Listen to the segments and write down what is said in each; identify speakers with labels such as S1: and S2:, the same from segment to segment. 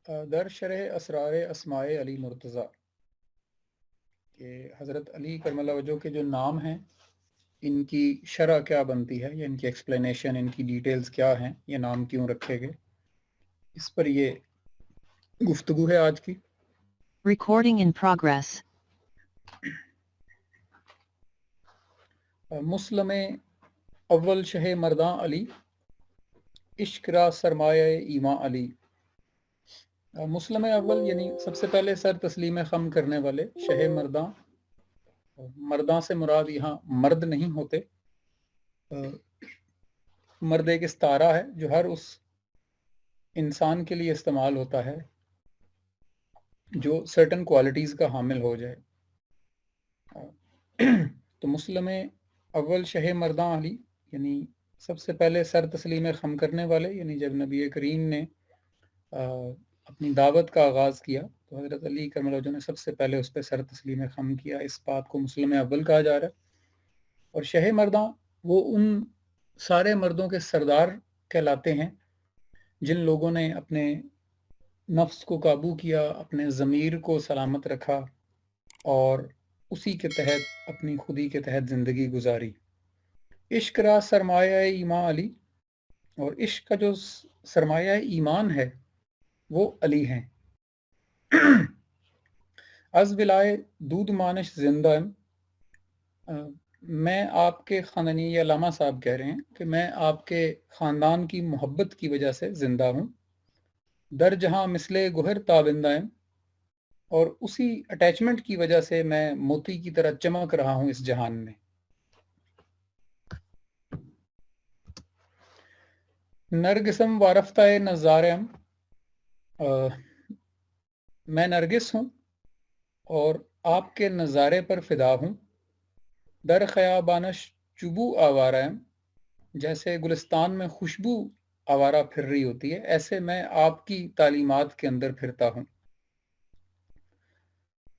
S1: در شرح اسرار اسماء علی مرتضیٰ کہ حضرت علی کرم اللہ وجہ کے جو نام ہیں ان کی شرح کیا بنتی ہے یا ان کی ایکسپلینیشن، ان کی ڈیٹیلز کیا ہیں، یہ نام کیوں رکھے گئے، اس پر یہ گفتگو ہے آج کی۔
S2: Recording in progress.
S1: مسلم اول شہ مرداں علی، عشق را سرمایہ ایماں علی۔ مسلم اول یعنی سب سے پہلے سر تسلیم خم کرنے والے، شہ مرداں، مرداں سے مراد یہاں مرد نہیں ہوتے، مرد ایک استعارہ ہے جو ہر اس انسان کے لیے استعمال ہوتا ہے جو سرٹن کوالٹیز کا حامل ہو جائے۔ تو مسلم اول شہ مرداں علی یعنی سب سے پہلے سر تسلیم خم کرنے والے، یعنی جب نبی کریم نے اپنی دعوت کا آغاز کیا تو حضرت علی کرم اللہ وجہ نے سب سے پہلے اس پہ سر تسلیم خم کیا، اس بات کو مسلم اول کہا جا رہا ہے۔ اور شہ مرداں وہ ان سارے مردوں کے سردار کہلاتے ہیں جن لوگوں نے اپنے نفس کو قابو کیا، اپنے ضمیر کو سلامت رکھا اور اسی کے تحت اپنی خودی کے تحت زندگی گزاری۔ عشق را سرمایہ ایمان علی، اور عشق کا جو سرمایہ ایمان ہے وہ علی ہیں۔ از ولائے دودھ مانش زندہ، میں آپ کے خاندانی، یہ علامہ صاحب کہہ رہے ہیں کہ میں آپ کے خاندان کی محبت کی وجہ سے زندہ ہوں۔ در جہاں مثل گوہر تابندہ، اور اسی اٹیچمنٹ کی وجہ سے میں موتی کی طرح چمک رہا ہوں اس جہان میں۔ نرگسم وارفتہ نظارم، میں نرگس ہوں اور آپ کے نظارے پر فدا ہوں۔ در خیابانش چبو آوارہ، جیسے گلستان میں خوشبو آوارہ پھر رہی ہوتی ہے، ایسے میں آپ کی تعلیمات کے اندر پھرتا ہوں۔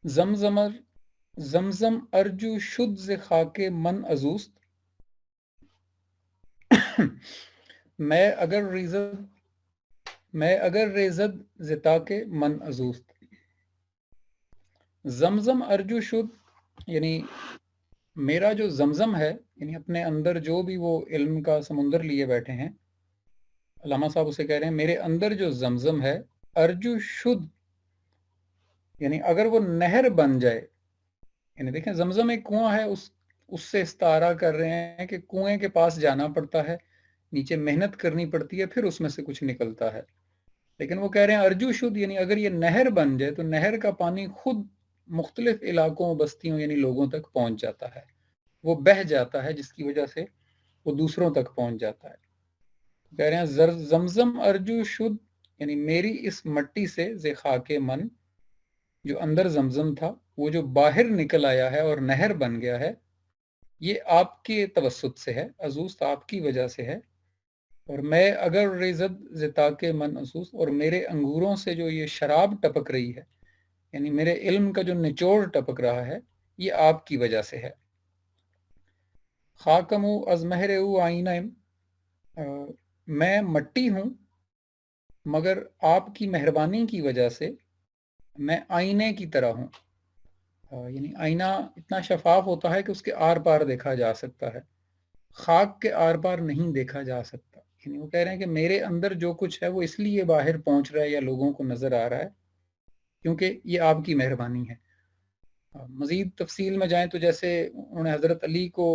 S1: زمزم ارجو شد ز خاک من ازوست، میں اگر ریزد زتا کے من ازوست۔ زمزم ارجو شد یعنی میرا جو زمزم ہے، یعنی اپنے اندر جو بھی وہ علم کا سمندر لیے بیٹھے ہیں، علامہ صاحب اسے کہہ رہے ہیں میرے اندر جو زمزم ہے، ارجو شد یعنی اگر وہ نہر بن جائے، یعنی دیکھیں زمزم ایک کنواں ہے، اس سے استعارہ کر رہے ہیں کہ کنویں کے پاس جانا پڑتا ہے، نیچے محنت کرنی پڑتی ہے، پھر اس میں سے کچھ نکلتا ہے۔ لیکن وہ کہہ رہے ہیں ارجو شد یعنی اگر یہ نہر بن جائے تو نہر کا پانی خود مختلف علاقوں، بستیوں یعنی لوگوں تک پہنچ جاتا ہے، وہ بہہ جاتا ہے، جس کی وجہ سے وہ دوسروں تک پہنچ جاتا ہے۔ کہہ رہے ہیں زمزم ارجو شد یعنی میری اس مٹی سے ز خاک من، جو اندر زمزم تھا وہ جو باہر نکل آیا ہے اور نہر بن گیا ہے، یہ آپ کے توسط سے ہے، ازوست آپ کی وجہ سے ہے۔ اور میں اگر ریزد زتا کے من ازوست، اور میرے انگوروں سے جو یہ شراب ٹپک رہی ہے، یعنی میرے علم کا جو نچوڑ ٹپک رہا ہے، یہ آپ کی وجہ سے ہے۔ خاکمو از مہر او آئینہ، میں مٹی ہوں مگر آپ کی مہربانی کی وجہ سے میں آئینے کی طرح ہوں۔ یعنی آئینہ اتنا شفاف ہوتا ہے کہ اس کے آر پار دیکھا جا سکتا ہے، خاک کے آر پار نہیں دیکھا جا سکتا۔ یعنی وہ کہہ رہے ہیں کہ میرے اندر جو کچھ ہے وہ اس لیے باہر پہنچ رہا ہے یا لوگوں کو نظر آ رہا ہے کیونکہ یہ آپ کی مہربانی ہے۔ مزید تفصیل میں جائیں تو جیسے انہوں نے حضرت علی کو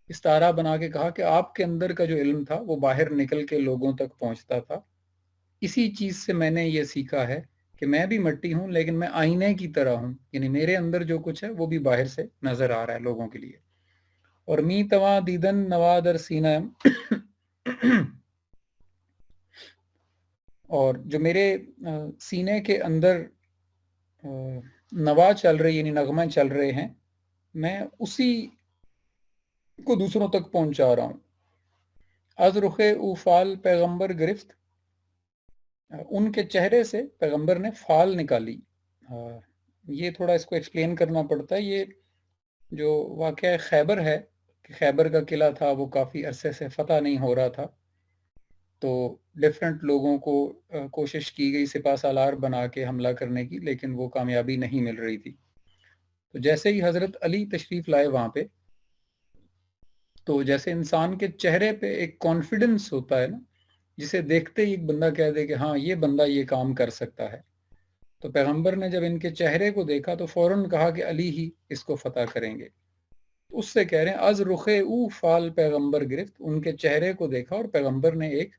S1: استعارہ بنا کے کہا کہ آپ کے اندر کا جو علم تھا وہ باہر نکل کے لوگوں تک پہنچتا تھا، اسی چیز سے میں نے یہ سیکھا ہے کہ میں بھی مٹی ہوں لیکن میں آئینے کی طرح ہوں، یعنی میرے اندر جو کچھ ہے وہ بھی باہر سے نظر آ رہا ہے لوگوں کے لیے۔ اور می تواں دیدن نوادر سینہ، اور جو میرے سینے کے اندر نوا چل رہی یعنی نغمہ چل رہے ہیں، میں اسی کو دوسروں تک پہنچا رہا ہوں۔ از رخ اوفال پیغمبر گرفت، ان کے چہرے سے پیغمبر نے فال نکالی۔ یہ تھوڑا اس کو ایکسپلین کرنا پڑتا ہے، یہ جو واقعہ خیبر ہے کہ خیبر کا قلعہ تھا وہ کافی عرصے سے فتح نہیں ہو رہا تھا، تو ڈفرینٹ لوگوں کو کوشش کی گئی سپہ سالار بنا کے حملہ کرنے کی، لیکن وہ کامیابی نہیں مل رہی تھی۔ تو جیسے ہی حضرت علی تشریف لائے وہاں پہ، تو جیسے انسان کے چہرے پہ ایک کانفیڈنس ہوتا ہے نا، جسے دیکھتے ہی ایک بندہ کہہ دے کہ ہاں یہ بندہ یہ کام کر سکتا ہے، تو پیغمبر نے جب ان کے چہرے کو دیکھا تو فوراً کہا کہ علی ہی اس کو فتح کریں گے۔ اس سے کہہ رہے ہیں از رخے او فال پیغمبر گرفت، ان کے چہرے کو دیکھا اور پیغمبر نے ایک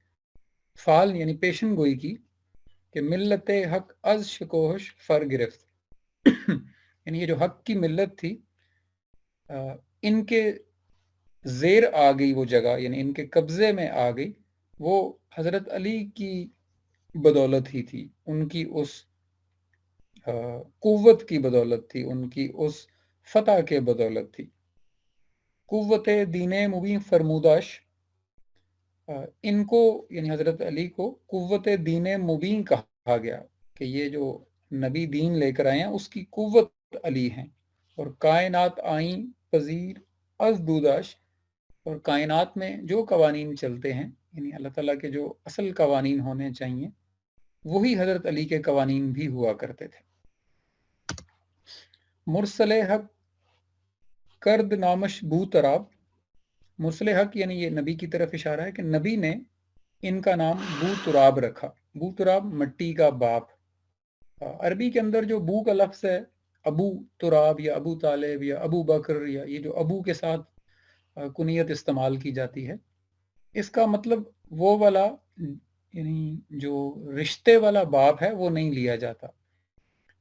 S1: فال یعنی پیشن گوئی کی کہ ملت حق از شکوہش فر گرفت یعنی یہ جو حق کی ملت تھی ان کے زیر آ گئی وہ جگہ، یعنی ان کے قبضے میں آ گئی، وہ حضرت علی کی بدولت ہی تھی، ان کی اس قوت کی بدولت تھی، ان کی اس فتح کے بدولت تھی۔ قوت دین مبین فرموداش، ان کو یعنی حضرت علی کو قوت دین مبین کہا گیا کہ یہ جو نبی دین لے کر آئے ہیں اس کی قوت علی ہیں، اور کائنات آئیں پذیر از دوداش، اور کائنات میں جو قوانین چلتے ہیں یعنی اللہ تعالیٰ کے جو اصل قوانین ہونے چاہیے وہی حضرت علی کے قوانین بھی ہوا کرتے تھے۔ مرسل حق کرد نامش بو تراب، مرسل حق یعنی یہ نبی کی طرف اشارہ ہے کہ نبی نے ان کا نام بو تراب رکھا۔ بو تراب مٹی کا باپ، عربی کے اندر جو بو کا لفظ ہے ابو تراب یا ابو طالب یا ابو بکر، یا یہ جو ابو کے ساتھ کنیت استعمال کی جاتی ہے، اس کا مطلب وہ والا یعنی جو رشتے والا باپ ہے وہ نہیں لیا جاتا،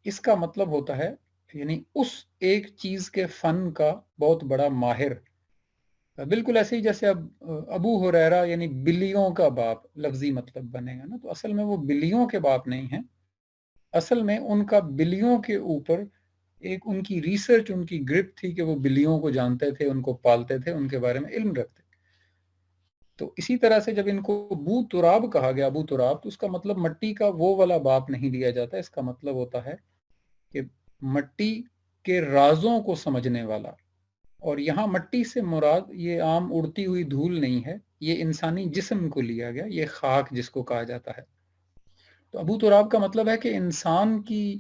S1: اس کا مطلب ہوتا ہے یعنی اس ایک چیز کے فن کا بہت بڑا ماہر، بالکل ایسے ہی جیسے اب ابو ہریرہ یعنی بلیوں کا باپ لفظی مطلب بنے گا نا، تو اصل میں وہ بلیوں کے باپ نہیں ہیں، اصل میں ان کا بلیوں کے اوپر ایک ان کی ریسرچ، ان کی گرپ تھی کہ وہ بلیوں کو جانتے تھے، ان کو پالتے تھے، ان کے بارے میں علم رکھتے۔ تو اسی طرح سے جب ان کو بو تراب کہا گیا، ابو تراب، تو اس کا مطلب مٹی کا وہ والا باپ نہیں لیا جاتا، اس کا مطلب ہوتا ہے کہ مٹی کے رازوں کو سمجھنے والا، اور یہاں مٹی سے مراد یہ عام اڑتی ہوئی دھول نہیں ہے، یہ انسانی جسم کو لیا گیا، یہ خاک جس کو کہا جاتا ہے۔ تو ابو تراب کا مطلب ہے کہ انسان کی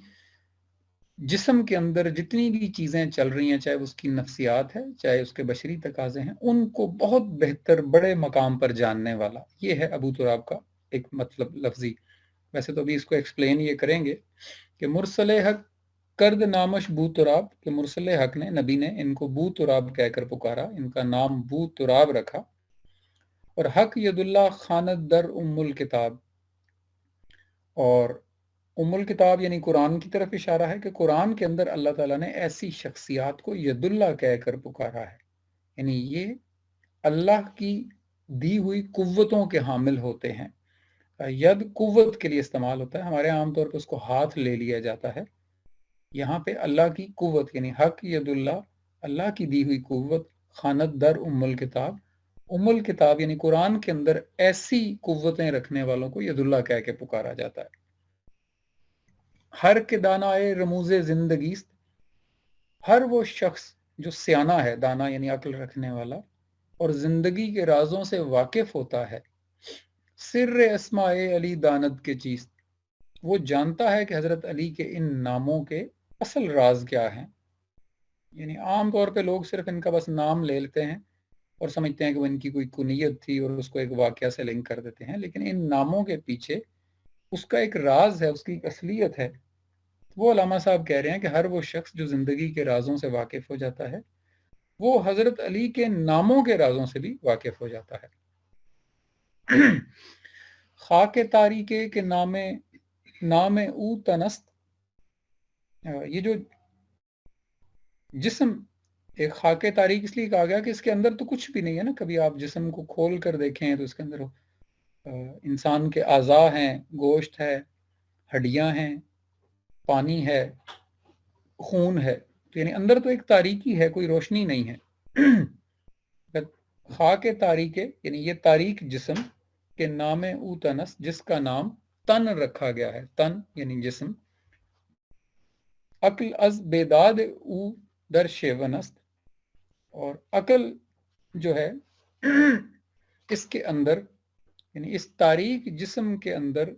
S1: جسم کے اندر جتنی بھی چیزیں چل رہی ہیں، چاہے اس کی نفسیات ہے، چاہے اس کے بشری تقاضے ہیں، ان کو بہت بہتر بڑے مقام پر جاننے والا، یہ ہے ابو تراب کا ایک مطلب لفظی۔ ویسے تو ابھی اس کو ایکسپلین یہ کریں گے کہ مرسل حق کرد نامش بو تراب، کہ مرسل حق نے، نبی نے ان کو بو تراب کہہ کر پکارا، ان کا نام بو تراب رکھا۔ اور حق ید اللہ خاند در ام الکتاب، اور ام الکتاب یعنی قرآن کی طرف اشارہ ہے کہ قرآن کے اندر اللہ تعالیٰ نے ایسی شخصیات کو ید اللہ کہہ کر پکارا ہے، یعنی یہ اللہ کی دی ہوئی قوتوں کے حامل ہوتے ہیں۔ ید قوت کے لیے استعمال ہوتا ہے، ہمارے عام طور پہ اس کو ہاتھ لے لیا جاتا ہے، یہاں پہ اللہ کی قوت یعنی حق ید اللہ، اللہ کی دی ہوئی قوت، خاند در ام الکتاب، ام الکتاب یعنی قرآن کے اندر ایسی قوتیں رکھنے والوں کو ید اللہ کہہ کے پکارا جاتا ہے۔ ہر کے دانائے رموز زندگیست، ہر وہ شخص جو سیانہ ہے، دانا یعنی عقل رکھنے والا، اور زندگی کے رازوں سے واقف ہوتا ہے، سر اسماء علی داند کے چیز، وہ جانتا ہے کہ حضرت علی کے ان ناموں کے اصل راز کیا ہیں۔ یعنی عام طور پہ لوگ صرف ان کا بس نام لے لیتے ہیں اور سمجھتے ہیں کہ وہ ان کی کوئی کنیت تھی اور اس کو ایک واقعہ سے لنک کر دیتے ہیں، لیکن ان ناموں کے پیچھے اس کا ایک راز ہے، اس کی ایک اصلیت ہے۔ وہ علامہ صاحب کہہ رہے ہیں کہ ہر وہ شخص جو زندگی کے رازوں سے واقف ہو جاتا ہے وہ حضرت علی کے ناموں کے رازوں سے بھی واقف ہو جاتا ہے۔ خاک تاریکے کے نام او تنست، یہ جو جسم ایک خاک تاریک اس لیے کہا گیا کہ اس کے اندر تو کچھ بھی نہیں ہے نا، کبھی آپ جسم کو کھول کر دیکھیں تو اس کے اندر انسان کے اعضاء ہیں، گوشت ہے، ہڈیاں ہیں، پانی ہے، خون ہے، یعنی اندر تو ایک تاریکی ہے، کوئی روشنی نہیں ہے۔ خاک تاریکے یعنی یہ تاریک جسم کے نام او تنس، جس کا نام تن رکھا گیا ہے، تن یعنی جسم، عقل از بیداد او در شیونست، اور عقل جو ہے اس کے اندر یعنی اس تاریک جسم کے اندر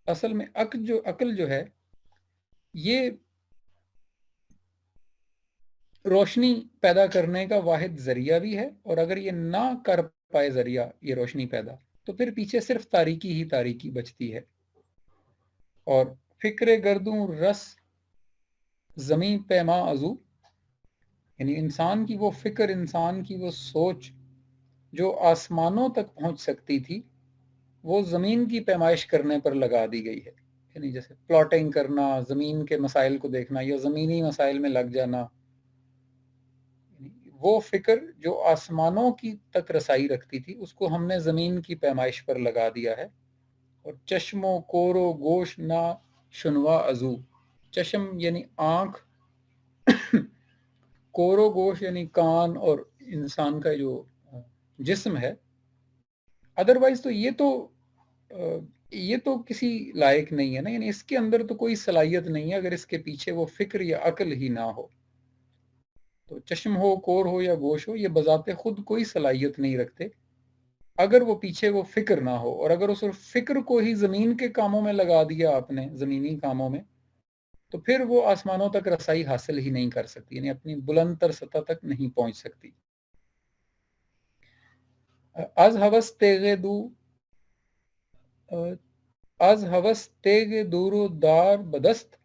S1: اصل میں عقل جو ہے یہ روشنی پیدا کرنے کا واحد ذریعہ بھی ہے، اور اگر یہ نہ کر پائے ذریعہ یہ روشنی پیدا، تو پھر پیچھے صرف تاریکی ہی تاریکی بچتی ہے۔ اور فکر گردوں رس زمیں پیما ازو، یعنی انسان کی وہ فکر، انسان کی وہ سوچ جو آسمانوں تک پہنچ سکتی تھی، وہ زمین کی پیمائش کرنے پر لگا دی گئی ہے۔ یعنی جیسے پلاٹنگ کرنا، زمین کے مسائل کو دیکھنا یا زمینی مسائل میں لگ جانا، وہ فکر جو آسمانوں کی تک رسائی رکھتی تھی اس کو ہم نے زمین کی پیمائش پر لگا دیا ہے۔ اور چشم و کور و گوش نہ شنوا ازو، چشم یعنی آنکھ، کور و گوش یعنی کان، اور انسان کا جو جسم ہے، ادروائز تو یہ تو کسی لائق نہیں ہے نا، یعنی اس کے اندر تو کوئی صلاحیت نہیں ہے اگر اس کے پیچھے وہ فکر یا عقل ہی نہ ہو۔ تو چشم ہو، کور ہو یا گوش ہو، یہ بذات خود کوئی صلاحیت نہیں رکھتے اگر وہ پیچھے وہ فکر نہ ہو۔ اور اگر اس فکر کو ہی زمین کے کاموں میں لگا دیا آپ نے، زمینی کاموں میں، تو پھر وہ آسمانوں تک رسائی حاصل ہی نہیں کر سکتی، یعنی اپنی بلند تر سطح تک نہیں پہنچ سکتی۔ از ہوس تیغ دو از ہوس تیغ دور و دار بدست،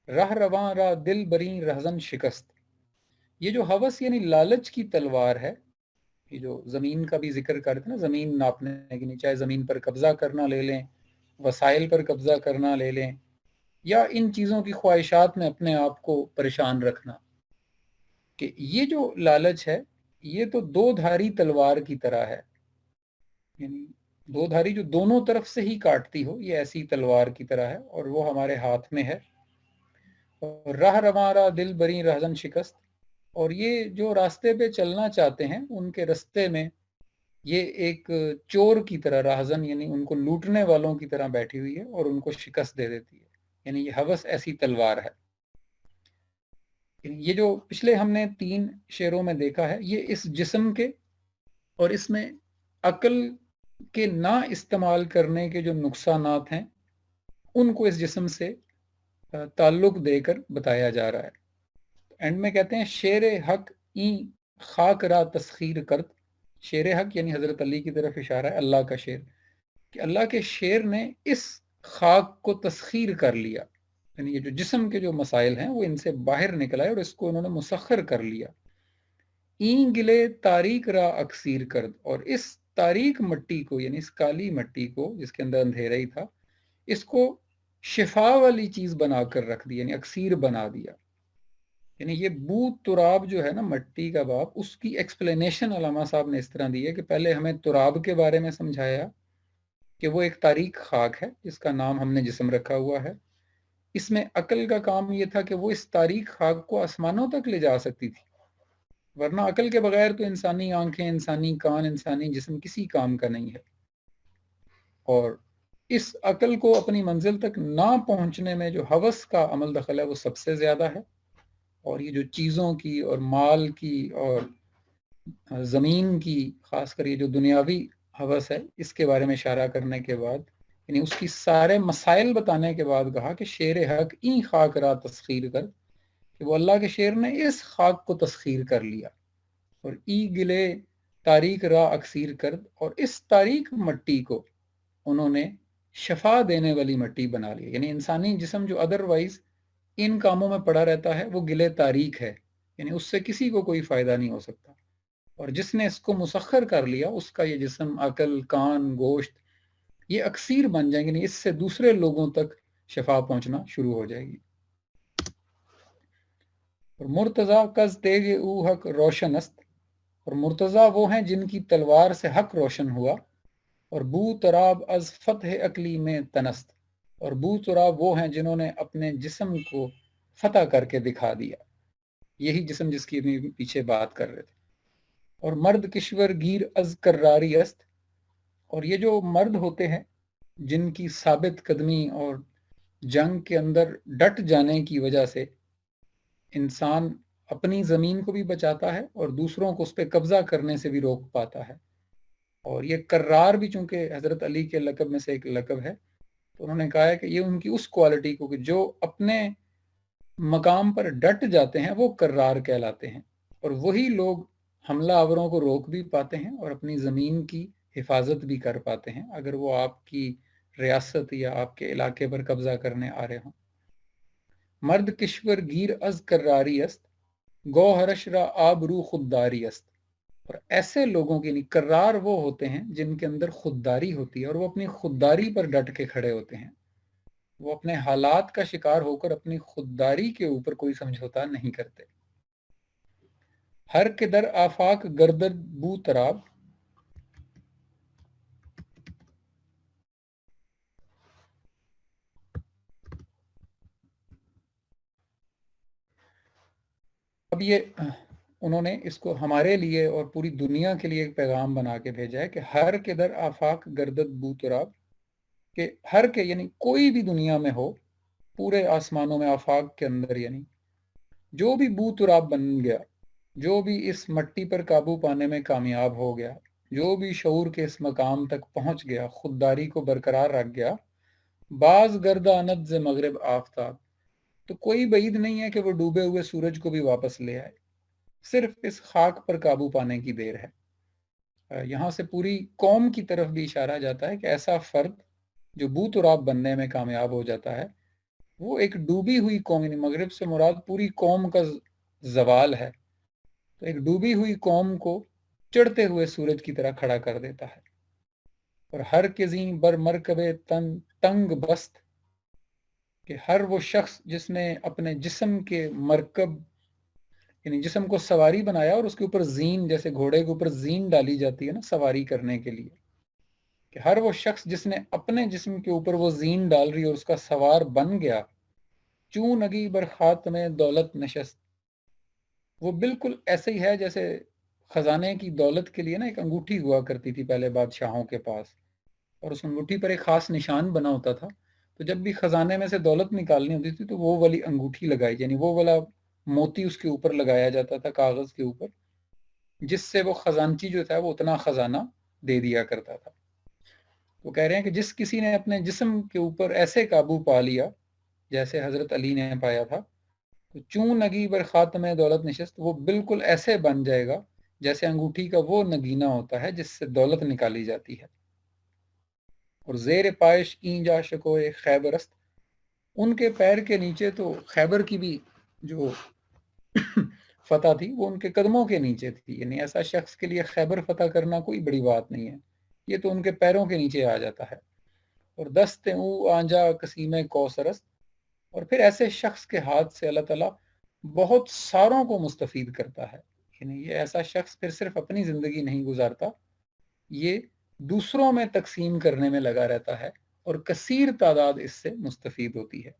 S1: راہ رواں را دل بری رہزن شکست۔ یہ جو ہوس یعنی لالچ کی تلوار ہے، یہ جو زمین کا بھی ذکر کرتے ہیں نا، زمین ناپنے کے لیے، چاہے زمین پر قبضہ کرنا لے لیں، وسائل پر قبضہ کرنا لے لیں، یا ان چیزوں کی خواہشات میں اپنے آپ کو پریشان رکھنا، کہ یہ جو لالچ ہے یہ تو دو دھاری تلوار کی طرح ہے، یعنی دو دھاری جو دونوں طرف سے ہی کاٹتی ہو، یہ ایسی تلوار کی طرح ہے، اور وہ ہمارے ہاتھ میں ہے۔ اور راہ رواں را دل بری رہزن شکست، اور یہ جو راستے پہ چلنا چاہتے ہیں ان کے راستے میں یہ ایک چور کی طرح، راہزن یعنی ان کو لوٹنے والوں کی طرح بیٹھی ہوئی ہے اور ان کو شکست دے دیتی ہے۔ یعنی یہ ہوس ایسی تلوار ہے۔ یہ جو پچھلے ہم نے 3 شعروں میں دیکھا ہے، یہ اس جسم کے اور اس میں عقل کے نہ استعمال کرنے کے جو نقصانات ہیں ان کو اس جسم سے تعلق دے کر بتایا جا رہا ہے۔ اینڈ میں کہتے ہیں شیر حق این خاک را تسخیر کرد، شیر حق یعنی حضرت علی کی طرف اشارہ ہے، اللہ کا شیر، کہ اللہ کے شیر نے اس خاک کو تسخیر کر لیا، یعنی یہ جو جسم کے جو مسائل ہیں وہ ان سے باہر نکل آئے اور اس کو انہوں نے مسخر کر لیا۔ این گلے تاریک را اکسیر کرد، اور اس تاریک مٹی کو یعنی اس کالی مٹی کو جس کے اندر اندھیرا ہی تھا، اس کو شفا والی چیز بنا کر رکھ دی، یعنی اکسیر بنا دیا۔ یعنی یہ بود تراب جو ہے نا، مٹی کا باپ، اس کی ایکسپلینیشن علامہ صاحب نے اس طرح دی ہے کہ پہلے ہمیں تراب کے بارے میں سمجھایا کہ وہ ایک تاریک خاک ہے جس کا نام ہم نے جسم رکھا ہوا ہے۔ اس میں عقل کا کام یہ تھا کہ وہ اس تاریک خاک کو آسمانوں تک لے جا سکتی تھی، ورنہ عقل کے بغیر تو انسانی آنکھیں، انسانی کان، انسانی جسم کسی کام کا نہیں ہے۔ اور اس عقل کو اپنی منزل تک نہ پہنچنے میں جو ہوس کا عمل دخل ہے وہ سب سے زیادہ ہے۔ اور یہ جو چیزوں کی اور مال کی اور زمین کی، خاص کر یہ جو دنیاوی ہوس ہے، اس کے بارے میں اشارہ کرنے کے بعد، یعنی اس کی سارے مسائل بتانے کے بعد کہا کہ شیر حق این خاک را تسخیر کر، کہ وہ اللہ کے شیر نے اس خاک کو تسخیر کر لیا، اور ای گلے تاریک را اکسیر کرد، اور اس تاریک مٹی کو انہوں نے شفا دینے والی مٹی بنا لی۔ یعنی انسانی جسم جو ادروائز ان کاموں میں پڑا رہتا ہے وہ گلے تاریک ہے، یعنی اس سے کسی کو کوئی فائدہ نہیں ہو سکتا، اور جس نے اس کو مسخر کر لیا اس کا یہ جسم، عقل، کان، گوشت، یہ اکسیر بن جائیں گے، یعنی اس سے دوسرے لوگوں تک شفا پہنچنا شروع ہو جائے گی۔ اور مرتضی کز تیغ او حق روشن است، اور مرتضی وہ ہیں جن کی تلوار سے حق روشن ہوا۔ اور بو تراب از فتح عقلی میں تنست، اور بو تراب وہ ہیں جنہوں نے اپنے جسم کو فتح کر کے دکھا دیا، یہی جسم جس کی پیچھے بات کر رہے تھے۔ اور مرد کشور گیر از کراری است، اور یہ جو مرد ہوتے ہیں جن کی ثابت قدمی اور جنگ کے اندر ڈٹ جانے کی وجہ سے انسان اپنی زمین کو بھی بچاتا ہے اور دوسروں کو اس پہ قبضہ کرنے سے بھی روک پاتا ہے، اور یہ کرار بھی چونکہ حضرت علی کے لقب میں سے ایک لقب ہے، تو انہوں نے کہا ہے کہ یہ ان کی اس کوالٹی کو کہ جو اپنے مقام پر ڈٹ جاتے ہیں وہ کرار کہلاتے ہیں، اور وہی لوگ حملہ آوروں کو روک بھی پاتے ہیں اور اپنی زمین کی حفاظت بھی کر پاتے ہیں اگر وہ آپ کی ریاست یا آپ کے علاقے پر قبضہ کرنے آ رہے ہوں۔ مرد کشور گیر از کراری است، گوہرش را آبرو خودداری است۔ اور ایسے لوگوں کی کرار وہ ہوتے ہیں جن کے اندر خودداری ہوتی ہے اور وہ اپنی خودداری پر ڈٹ کے کھڑے ہوتے ہیں، وہ اپنے حالات کا شکار ہو کر اپنی خودداری کے اوپر کوئی سمجھوتا نہیں کرتے۔ ہر کے در آفاق گردد بو تراب، اب یہ انہوں نے اس کو ہمارے لیے اور پوری دنیا کے لیے ایک پیغام بنا کے بھیجا ہے کہ ہر کے در آفاق گردد بو تراب، کہ ہر کے یعنی کوئی بھی دنیا میں ہو، پورے آسمانوں میں آفاق کے اندر، یعنی جو بھی بو تراب بن گیا، جو بھی اس مٹی پر قابو پانے میں کامیاب ہو گیا، جو بھی شعور کے اس مقام تک پہنچ گیا، خودداری کو برقرار رکھ گیا، باز گرداند ز مغرب آفتاب، تو کوئی بعید نہیں ہے کہ وہ ڈوبے ہوئے سورج کو بھی واپس لے آئے، صرف اس خاک پر قابو پانے کی دیر ہے۔ یہاں سے پوری قوم کی طرف بھی اشارہ جاتا ہے کہ ایسا فرد جو بو تراب بننے میں کامیاب ہو جاتا ہے، وہ ایک ڈوبی ہوئی قوم، یعنی مغرب سے مراد پوری قوم کا زوال ہے، تو ایک ڈوبی ہوئی قوم کو چڑھتے ہوئے سورج کی طرح کھڑا کر دیتا ہے۔ اور ہر کزیں بر مرکب تنگ بست، کہ ہر وہ شخص جس نے اپنے جسم کے مرکب یعنی جسم کو سواری بنایا اور اس کے اوپر زین، جیسے گھوڑے کے اوپر زین ڈالی جاتی ہے نا سواری کرنے کے لیے، کہ ہر وہ شخص جس نے اپنے جسم کے اوپر وہ زین ڈال رہی اور اس کا سوار بن گیا، چون نگی بر خاتم دولت نشست، وہ بالکل ایسے ہی ہے جیسے خزانے کی دولت کے لیے نا ایک انگوٹھی ہوا کرتی تھی پہلے بادشاہوں کے پاس، اور اس انگوٹھی پر ایک خاص نشان بنا ہوتا تھا، تو جب بھی خزانے میں سے دولت نکالنی ہوتی تھی تو وہ والی انگوٹھی لگائی، یعنی وہ والا موتی اس کے اوپر لگایا جاتا تھا کاغذ کے اوپر، جس سے وہ خزانچی جو تھا وہ اتنا خزانہ دے دیا کرتا تھا۔ وہ کہہ رہے ہیں کہ جس کسی نے اپنے جسم کے اوپر ایسے قابو پا لیا جیسے حضرت علی نے پایا تھا، تو چون نگی بر خاتم دولت نشست، وہ بالکل ایسے بن جائے گا جیسے انگوٹھی کا وہ نگینہ ہوتا ہے جس سے دولت نکالی جاتی ہے۔ اور زیر پائش اینجا شکوئے خیبرست، ان کے پیر کے نیچے تو خیبر کی بھی جو فتح تھی وہ ان کے قدموں کے نیچے تھی، یعنی ایسا شخص کے لیے خیبر فتح کرنا کوئی بڑی بات نہیں ہے، یہ تو ان کے پیروں کے نیچے آ جاتا ہے۔ اور دست او آنجا قسیم کوثرست، اور پھر ایسے شخص کے ہاتھ سے اللہ تعالیٰ بہت ساروں کو مستفید کرتا ہے، یعنی یہ ایسا شخص پھر صرف اپنی زندگی نہیں گزارتا، یہ دوسروں میں تقسیم کرنے میں لگا رہتا ہے اور کثیر تعداد اس سے مستفید ہوتی ہے۔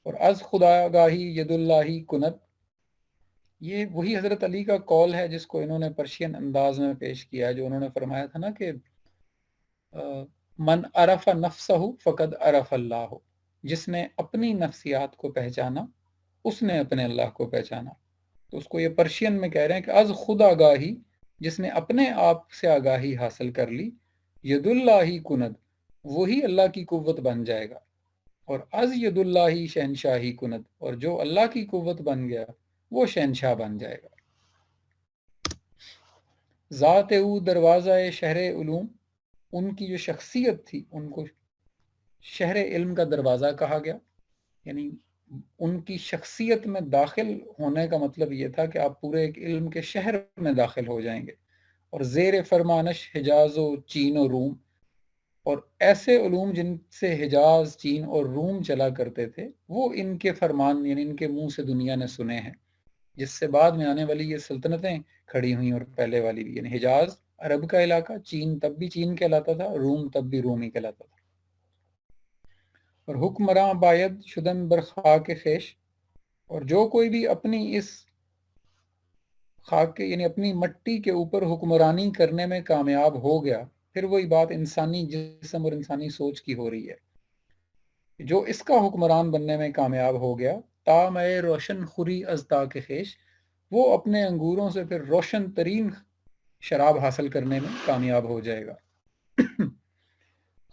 S1: اور از خدا گاہی ید اللہ کنت، یہ وہی حضرت علی کا قول ہے جس کو انہوں نے پرشین انداز میں پیش کیا، جو انہوں نے فرمایا تھا نا کہ من عرف نفسہ فقد عرف اللہ، جس نے اپنی نفسیات کو پہچانا اس نے اپنے اللہ کو پہچانا۔ تو اس کو یہ پرشین میں کہہ رہے ہیں کہ از خود آگاہی، جس نے اپنے آپ سے آگاہی حاصل کر لی، ید اللہ کند، وہی اللہ کی قوت بن جائے گا، اور از ید اللہ شہنشاہی کند، اور جو اللہ کی قوت بن گیا وہ شہنشاہ بن جائے گا۔ ذات او دروازہ شہر علوم، ان کی جو شخصیت تھی ان کو شہر علم کا دروازہ کہا گیا، یعنی ان کی شخصیت میں داخل ہونے کا مطلب یہ تھا کہ آپ پورے ایک علم کے شہر میں داخل ہو جائیں گے۔ اور زیر فرمانش حجاز و چین و روم، اور ایسے علوم جن سے حجاز، چین اور روم چلا کرتے تھے وہ ان کے فرمان یعنی ان کے منہ سے دنیا نے سنے ہیں، جس سے بعد میں آنے والی یہ سلطنتیں کھڑی ہوئیں، اور پہلے والی بھی، یعنی حجاز عرب کا علاقہ، چین تب بھی چین کہلاتا تھا، روم تب بھی روم ہی کہلاتا تھا۔ اور حکمراں باید شدن بر خاک خیش، اور جو کوئی بھی اپنی اس خاک یعنی اپنی مٹی کے اوپر حکمرانی کرنے میں کامیاب ہو گیا، پھر وہی بات انسانی جسم اور انسانی سوچ کی ہو رہی ہے، جو اس کا حکمران بننے میں کامیاب ہو گیا، تام روشن خوری از تاک خیش، وہ اپنے انگوروں سے پھر روشن ترین شراب حاصل کرنے میں کامیاب ہو جائے گا۔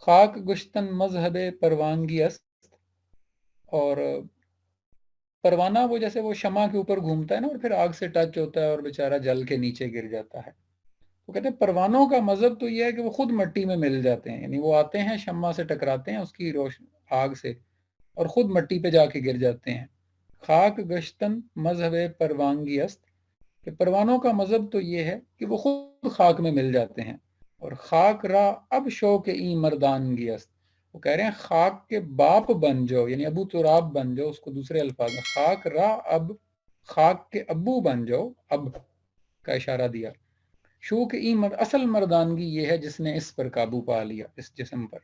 S1: خاک گشتن مذہب پروانگی است، اور پروانہ وہ جیسے وہ شمع کے اوپر گھومتا ہے نا اور پھر آگ سے ٹچ ہوتا ہے اور بیچارہ جل کے نیچے گر جاتا ہے، وہ کہتے ہیں پروانوں کا مذہب تو یہ ہے کہ وہ خود مٹی میں مل جاتے ہیں، یعنی وہ آتے ہیں شمع سے ٹکراتے ہیں اس کی آگ سے اور خود مٹی پہ جا کے گر جاتے ہیں۔ خاک گشتن مذہب پروانگی است، کہ پروانوں کا مذہب تو یہ ہے کہ وہ خود خاک میں مل جاتے ہیں۔ اور خاک را اب شوق ای مردانگی است، وہ کہہ رہے ہیں خاک کے باپ بن جاؤ، یعنی ابو تراب بن جاؤ، اس کو دوسرے الفاظ میں خاک را اب، خاک کے ابو بن جاؤ، اب کا اشارہ دیا۔ شوق ای اصل مردانگی یہ ہے جس نے اس پر قابو پا لیا، اس جسم پر۔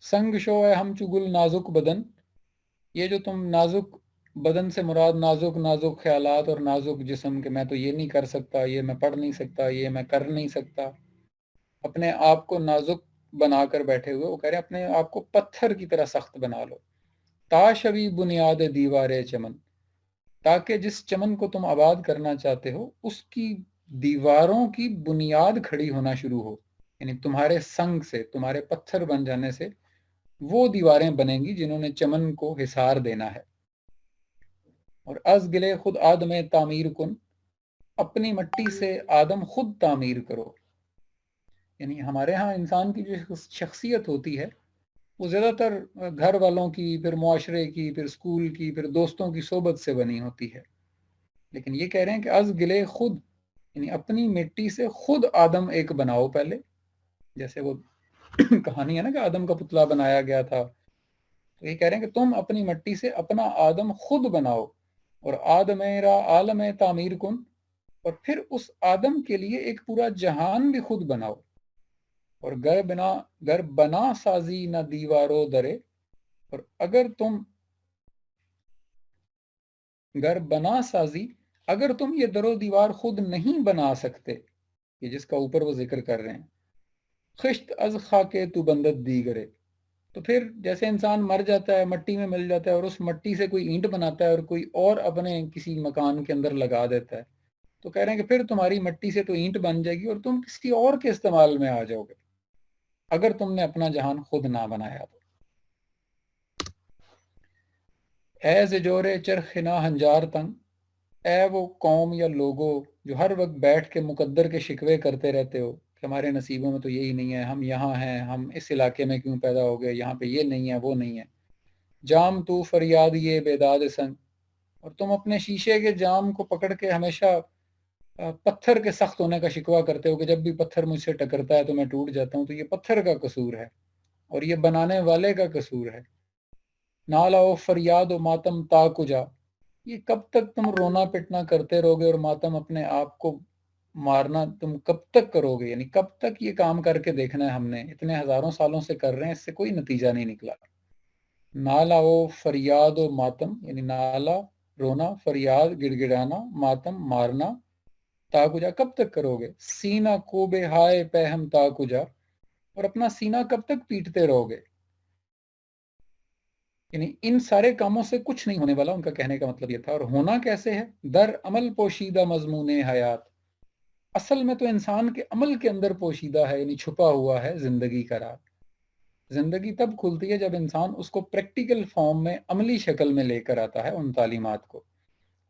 S1: سنگ شو ہے ہم چگل نازک بدن، یہ جو تم نازک بدن سے مراد نازک نازک خیالات اور نازک جسم، کہ میں تو یہ نہیں کر سکتا، یہ میں پڑھ نہیں سکتا، یہ میں کر نہیں سکتا، اپنے آپ کو نازک بنا کر بیٹھے ہوئے، وہ کہہ رہے ہیں اپنے آپ کو پتھر کی طرح سخت بنا لو۔ تاشوی بنیاد دیوار چمن، تاکہ جس چمن کو تم آباد کرنا چاہتے ہو اس کی دیواروں کی بنیاد کھڑی ہونا شروع ہو، یعنی تمہارے سنگ سے، تمہارے پتھر بن جانے سے وہ دیواریں بنیں گی جنہوں نے چمن کو حصار دینا ہے۔ اور از گلے خود آدم تعمیر کن، اپنی مٹی سے آدم خود تعمیر کرو، یعنی ہمارے ہاں انسان کی جو شخصیت ہوتی ہے وہ زیادہ تر گھر والوں کی، پھر معاشرے کی، پھر اسکول کی، پھر دوستوں کی صحبت سے بنی ہوتی ہے، لیکن یہ کہہ رہے ہیں کہ از گلے خود، یعنی اپنی مٹی سے خود آدم ایک بناؤ پہلے، جیسے وہ کہانی ہے نا کہ آدم کا پتلا بنایا گیا تھا، تو یہ کہہ رہے ہیں کہ تم اپنی مٹی سے اپنا آدم خود بناؤ، اور آدم را عالم تعمیر کن، اور پھر اس آدم کے لیے ایک پورا جہان بھی خود بناؤ۔ اور گر بنا سازی نہ دیوارو درے، اور اگر تم گر بنا سازی، اگر تم یہ در و دیوار خود نہیں بنا سکتے، یہ جس کا اوپر وہ ذکر کر رہے ہیں، خشت از خاکے تو بندت دیگرے، تو پھر جیسے انسان مر جاتا ہے، مٹی میں مل جاتا ہے، اور اس مٹی سے کوئی اینٹ بناتا ہے اور کوئی اور اپنے کسی مکان کے اندر لگا دیتا ہے، تو کہہ رہے ہیں کہ پھر تمہاری مٹی سے تو اینٹ بن جائے گی اور تم کسی اور کے استعمال میں آ جاؤ گے اگر تم نے اپنا جہان خود نہ بنایا تو۔ اے زجور چرخ نا ہنجار تنگ، اے وہ قوم یا لوگو جو ہر وقت بیٹھ کے مقدر کے شکوے کرتے رہتے ہو کہ ہمارے نصیبوں میں تو یہی نہیں ہے، ہم یہاں ہیں، ہم اس علاقے میں کیوں پیدا ہو گئے، یہاں پہ یہ نہیں ہے، وہ نہیں ہے۔ جام تو فریاد یہ بیداد سنگ، اور تم اپنے شیشے کے جام کو پکڑ کے ہمیشہ پتھر کے سخت ہونے کا شکوہ کرتے ہو کہ جب بھی پتھر مجھ سے ٹکرتا ہے تو میں ٹوٹ جاتا ہوں، تو یہ پتھر کا قصور ہے اور یہ بنانے والے کا قصور ہے۔ نالا و فریاد و ماتم تا کجا، یہ کب تک تم رونا پٹنا کرتے رہو گے اور ماتم اپنے آپ کو مارنا تم کب تک کرو گے، یعنی کب تک یہ کام کر کے دیکھنا ہے، ہم نے اتنے ہزاروں سالوں سے کر رہے ہیں، اس سے کوئی نتیجہ نہیں نکلا۔ نالا و فریاد و ماتم، یعنی نالا رونا، فریاد گڑ گڑانا، ماتم مارنا، تا کجا کب تک کرو گے، سینہ کو بے ہائے پہم تا کجا، اور اپنا سینہ کب تک پیٹتے رہو گے، یعنی ان سارے کاموں سے کچھ نہیں ہونے والا، ان کا کہنے کا مطلب یہ تھا۔ اور ہونا کیسے ہے، در عمل پوشیدہ مضمون حیات، اصل میں تو انسان کے عمل کے اندر پوشیدہ ہے، یعنی چھپا ہوا ہے زندگی کا راز۔ زندگی تب کھلتی ہے جب انسان اس کو پریکٹیکل فارم میں، عملی شکل میں لے کر آتا ہے ان تعلیمات کو۔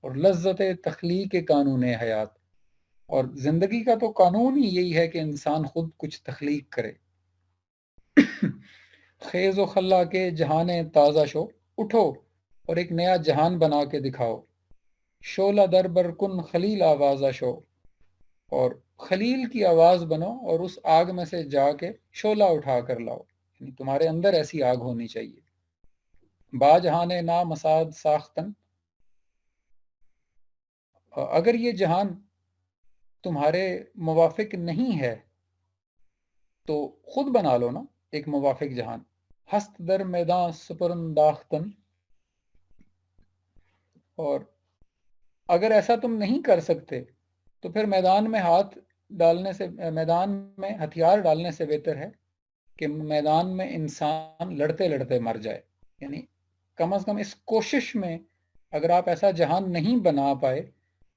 S1: اور لذت تخلیق قانون حیات، اور زندگی کا تو قانون ہی یہی ہے کہ انسان خود کچھ تخلیق کرے۔ خیز و خلا کے جہان تازہ شو، اٹھو اور ایک نیا جہان بنا کے دکھاؤ۔ شولہ در بر کن خلیل آوازہ شو، اور خلیل کی آواز بنو اور اس آگ میں سے جا کے شولہ اٹھا کر لاؤ، یعنی تمہارے اندر ایسی آگ ہونی چاہیے۔ با جہان نا مساد ساختن، اگر یہ جہان تمہارے موافق نہیں ہے تو خود بنا لو نا ایک موافق جہان۔ ہست در میدان سپرنداختن، اور اگر ایسا تم نہیں کر سکتے تو پھر میدان میں ہاتھ ڈالنے سے، میدان میں ہتھیار ڈالنے سے بہتر ہے کہ میدان میں انسان لڑتے لڑتے مر جائے، یعنی کم از کم اس کوشش میں اگر آپ ایسا جہان نہیں بنا پائے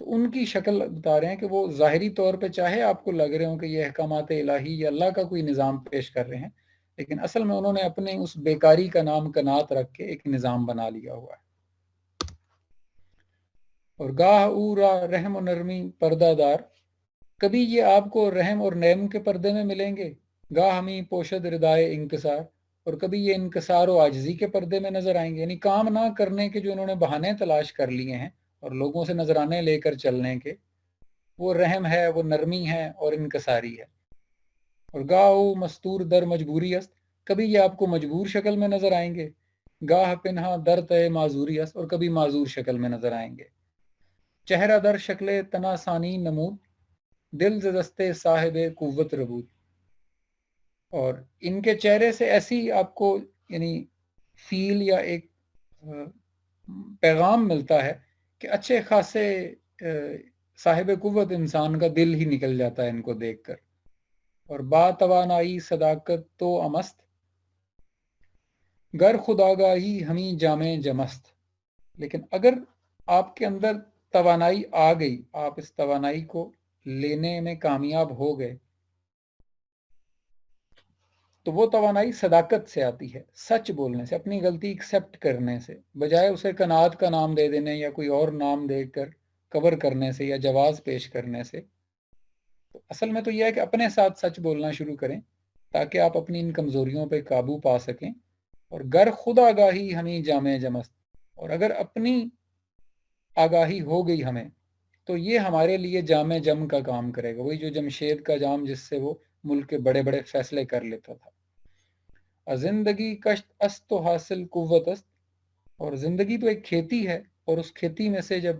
S1: تو ان کی شکل بتا رہے ہیں کہ وہ ظاہری طور پہ چاہے آپ کو لگ رہے ہوں کہ یہ احکامات الہی یا اللہ کا کوئی نظام پیش کر رہے ہیں، لیکن اصل میں انہوں نے اپنے اس بیکاری کا نام کنات رکھ کے ایک نظام بنا لیا ہوا ہے۔ اور گاہ او را رحم و نرمی پردہ دار، کبھی یہ آپ کو رحم اور نرم کے پردے میں ملیں گے، گاہ ہمیں پوشد ردائے انکسار، اور کبھی یہ انکسار و عاجزی کے پردے میں نظر آئیں گے، یعنی کام نہ کرنے کے جو انہوں نے بہانے تلاش کر لیے ہیں اور لوگوں سے نذرانے لے کر چلنے کے، وہ رحم ہے، وہ نرمی ہے اور انکساری ہے۔ اور گاہ مستور در مجبوری است، کبھی یہ آپ کو مجبور شکل میں نظر آئیں گے، گاہ پنہا در تے معذوری است، اور کبھی معذور شکل میں نظر آئیں گے۔ چہرہ در شکل تناسانی نمود، دل ز دستے صاحب قوت ربود، اور ان کے چہرے سے ایسی آپ کو یعنی فیل یا ایک پیغام ملتا ہے کہ اچھے خاصے صاحب قوت انسان کا دل ہی نکل جاتا ہے ان کو دیکھ کر۔ اور با توانائی صداقت تو امست، گر خداگاہی ہمیں جامع جمست، لیکن اگر آپ کے اندر توانائی آ گئی، آپ اس توانائی کو لینے میں کامیاب ہو گئے، تو وہ توانائی صداقت سے آتی ہے، سچ بولنے سے، اپنی غلطی ایکسیپٹ کرنے سے، بجائے اسے کنات کا نام دے دینے یا کوئی اور نام دے کر کور کرنے سے یا جواز پیش کرنے سے۔ تو اصل میں تو یہ ہے کہ اپنے ساتھ سچ بولنا شروع کریں تاکہ آپ اپنی ان کمزوریوں پہ قابو پا سکیں۔ اور گر خود آگاہی ہمیں جامع جمست، اور اگر اپنی آگاہی ہو گئی ہمیں تو یہ ہمارے لیے جامع جم کا کام کرے گا، وہی جو جمشید کا جام جس سے وہ ملک کے بڑے بڑے فیصلے کر لیتا تھا۔ زندگی کشت است تو حاصل قوت است، اور زندگی تو ایک کھیتی ہے، اور اس کھیتی میں سے جب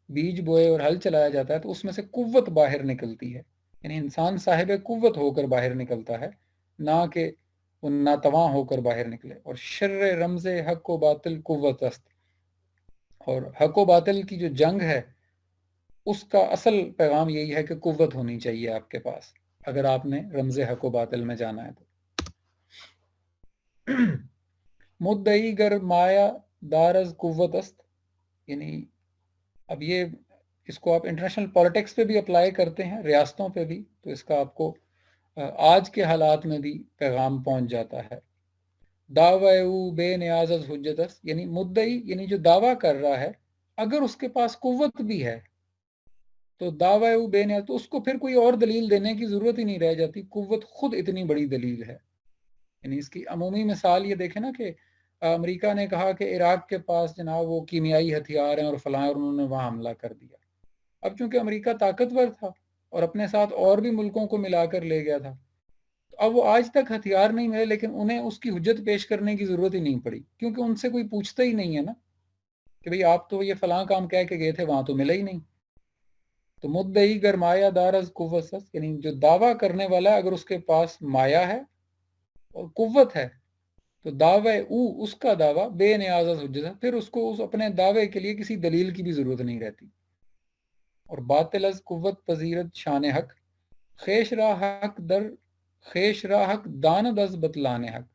S1: بیج بوئے اور ہل چلایا جاتا ہے تو اس میں سے قوت باہر نکلتی ہے، یعنی انسان صاحب قوت ہو کر باہر نکلتا ہے، نہ کہ وہ ناتواں ہو کر باہر نکلے۔ اور شر رمز حق و باطل قوت است، اور حق و باطل کی جو جنگ ہے اس کا اصل پیغام یہی ہے کہ قوت ہونی چاہیے آپ کے پاس اگر آپ نے رمز حق و باطل میں جانا ہے تو۔ مدعی گر مایا دارز قوت است، یعنی اب یہ اس کو آپ انٹرنیشنل پالیٹکس پہ بھی اپلائی کرتے ہیں، ریاستوں پہ بھی، تو اس کا آپ کو آج کے حالات میں بھی پیغام پہنچ جاتا ہے۔ دعوی او بے نیاز از حجت است، یعنی مدعی یعنی جو دعویٰ کر رہا ہے اگر اس کے پاس قوت بھی ہے تو دعوی او بے نیاز، تو اس کو پھر کوئی اور دلیل دینے کی ضرورت ہی نہیں رہ جاتی، قوت خود اتنی بڑی دلیل ہے۔ یعنی اس کی عمومی مثال یہ دیکھیں نا کہ امریکہ نے کہا کہ عراق کے پاس جناب وہ کیمیائی ہتھیار ہیں اور فلاں، اور انہوں نے وہاں حملہ کر دیا۔ اب چونکہ امریکہ طاقتور تھا اور اپنے ساتھ اور بھی ملکوں کو ملا کر لے گیا تھا، تو اب وہ آج تک ہتھیار نہیں ملے، لیکن انہیں اس کی حجت پیش کرنے کی ضرورت ہی نہیں پڑی، کیونکہ ان سے کوئی پوچھتا ہی نہیں ہے نا کہ بھئی آپ تو یہ فلاں کام کہہ کے گئے تھے، وہاں تو ملا ہی نہیں۔ تو مدعی گر مایا دار از قوت است، یعنی جو دعویٰ کرنے والا ہے اگر اس کے پاس مایا ہے اور قوت ہے تو دعوے او اس کا دعویٰ بے نیاز از حجت ہے، پھر اس کو اس اپنے دعوے کے لیے کسی دلیل کی بھی ضرورت نہیں رہتی۔ اور باطل از قوت پذیرت شان حق، خیش را حق در خیش را حق داند از بتلان حق،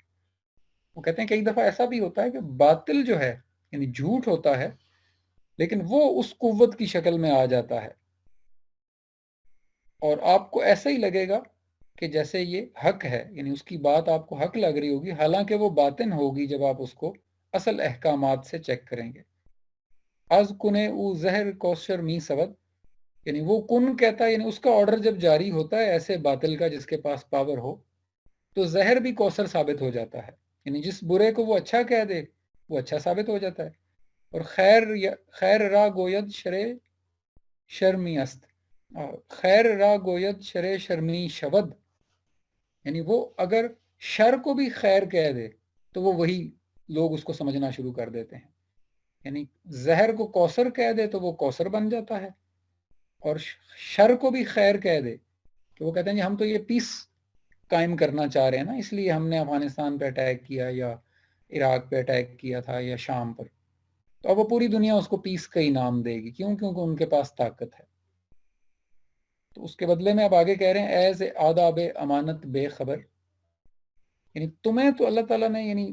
S1: وہ کہتے ہیں کئی دفعہ ایسا بھی ہوتا ہے کہ باطل جو ہے یعنی جھوٹ ہوتا ہے لیکن وہ اس قوت کی شکل میں آ جاتا ہے، اور آپ کو ایسا ہی لگے گا کہ جیسے یہ حق ہے، یعنی اس کی بات آپ کو حق لگ رہی ہوگی، حالانکہ وہ باطن ہوگی جب آپ اس کو اصل احکامات سے چیک کریں گے۔ از کنے او زہر کوشر می سود، یعنی وہ کن کہتا ہے، یعنی اس کا آرڈر جب جاری ہوتا ہے ایسے باطل کا جس کے پاس پاور ہو تو زہر بھی کوثر ثابت ہو جاتا ہے، یعنی جس برے کو وہ اچھا کہہ دے وہ اچھا ثابت ہو جاتا ہے۔ اور خیر را گوید شرے شرمی است، خیر را گوید شرے شرمی شود، یعنی وہ اگر شر کو بھی خیر کہہ دے تو وہ وہی لوگ اس کو سمجھنا شروع کر دیتے ہیں، یعنی زہر کو کوثر کہہ دے تو وہ کوثر بن جاتا ہے، اور شر کو بھی خیر کہہ دے کہ وہ کہتے ہیں جی ہم تو یہ پیس قائم کرنا چاہ رہے ہیں نا، اس لیے ہم نے افغانستان پہ اٹیک کیا یا عراق پہ اٹیک کیا تھا یا شام پر، تو اب وہ پوری دنیا اس کو پیس کا ہی نام دے گی، کیوں؟ کیونکہ ان کے پاس طاقت ہے۔ تو اس کے بدلے میں اب آگے کہہ رہے ہیں ایز آداب امانت بے خبر، یعنی تمہیں تو اللہ تعالیٰ نے یعنی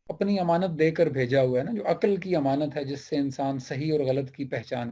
S1: اپنی امانت دے کر بھیجا ہوا ہے نا، جو عقل کی امانت ہے جس سے انسان صحیح اور غلط کی پہچان